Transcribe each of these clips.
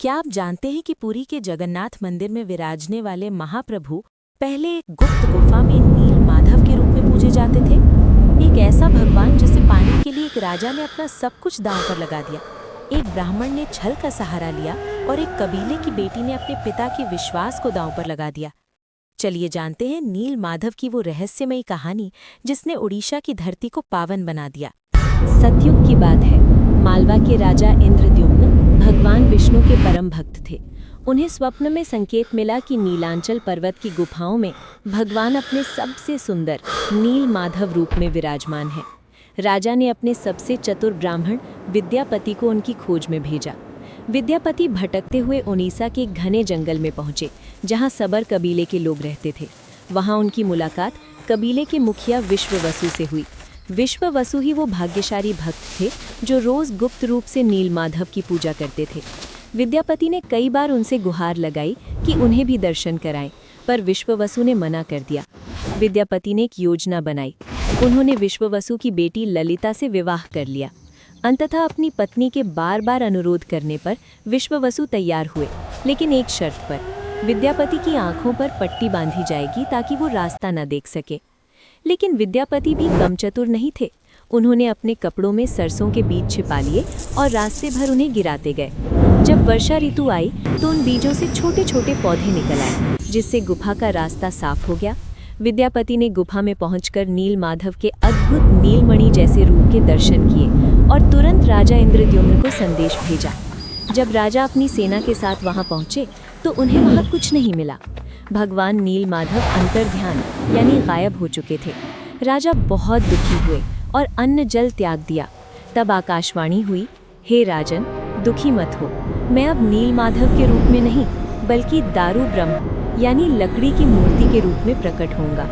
क्या आप जानते हैं कि पुरी के जगन्नाथ मंदिर में विराजने वाले महाप्रभु पहले एक गुप्त गुफा में नील माधव के रूप में पूजे जाते थे। एक ऐसा भगवान जिसे पाने के लिए एक राजा ने अपना सब कुछ दांव पर लगा दिया, एक ब्राह्मण ने छल का सहारा लिया और एक कबीले की बेटी ने अपने पिता के विश्वास को दांव पर लगा दिया। चलिए जानते हैं नील माधव की वो रहस्यमयी कहानी जिसने उड़ीसा की धरती को पावन बना दिया। सतयुग की बात है। मालवा के राजा इंद्रद्युम्न भगवान विष्णु के परम भक्त थे। उन्हें स्वप्न में संकेत मिला कि नीलांचल पर्वत की गुफाओं में भगवान अपने सबसे सुंदर नील माधव रूप में विराजमान है। राजा ने अपने सबसे चतुर ब्राह्मण विद्यापति को उनकी खोज में भेजा। विद्यापति भटकते हुए उड़ीसा के घने जंगल में पहुंचे, जहां सबर कबीले के लोग रहते थे। वहां उनकी मुलाकात कबीले के मुखिया विश्ववसु से हुई। विश्ववसु ही वो भाग्यशाली भक्त थे जो रोज गुप्त रूप से नील माधव की पूजा करते थे। विद्यापति ने कई बार उनसे गुहार लगाई कि उन्हें भी दर्शन कराएं, पर विश्ववसु ने मना कर दिया। विद्यापति ने एक योजना बनाई। उन्होंने विश्ववसु की बेटी ललिता से विवाह कर लिया। अंततः अपनी पत्नी के बार बार अनुरोध करने पर विश्ववसु तैयार हुए, लेकिन एक शर्त पर। विद्यापति की आंखों पर पट्टी बांधी जाएगी ताकि वो रास्ता न देख सके। लेकिन विद्यापति भी कम चतुर नहीं थे। उन्होंने अपने कपड़ों में सरसों के बीज छिपा लिए और रास्ते भर उन्हें गिराते गए। जब वर्षा ऋतु आई तो उन बीजों से छोटे छोटे पौधे निकल आए, जिससे गुफा का रास्ता साफ हो गया। विद्यापति ने गुफा में पहुंचकर नील माधव के अद्भुत नीलमणि जैसे रूप के दर्शन किए और तुरंत राजा इंद्रद्युम्न को संदेश भेजा। जब राजा अपनी सेना के साथ वहां पहुंचे तो उन्हें वहां कुछ नहीं मिला। भगवान नील माधव अंतर्ध्यान यानी गायब हो चुके थे। राजा बहुत दुखी हुए और अन्न जल त्याग दिया। तब आकाशवाणी हुई, हे राजन, दुखी मत हो। मैं अब नील माधव के रूप में नहीं, बल्कि दारू ब्रह्म यानी लकड़ी की मूर्ति के रूप में प्रकट होऊंगा।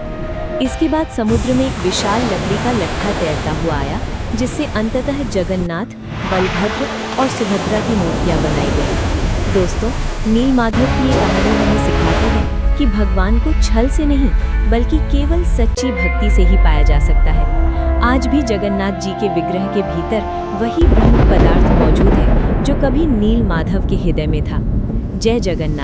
इसके बाद समुद्र में एक विशाल लकड़ी का लट्ठा तैरता हुआ आया, जिससे अंततः जगन्नाथ, बलभद्र और सुभद्रा की मूर्तियां बनाई गई। दोस्तों, नील माधव की ये कहानी हमें सिखाती है कि भगवान को छल से नहीं, बल्कि केवल सच्ची भक्ति से ही पाया जा सकता है। आज भी जगन्नाथ जी के विग्रह के भीतर वही ब्रह्म पदार्थ मौजूद है जो कभी नील माधव के हृदय में था। जय जगन्नाथ।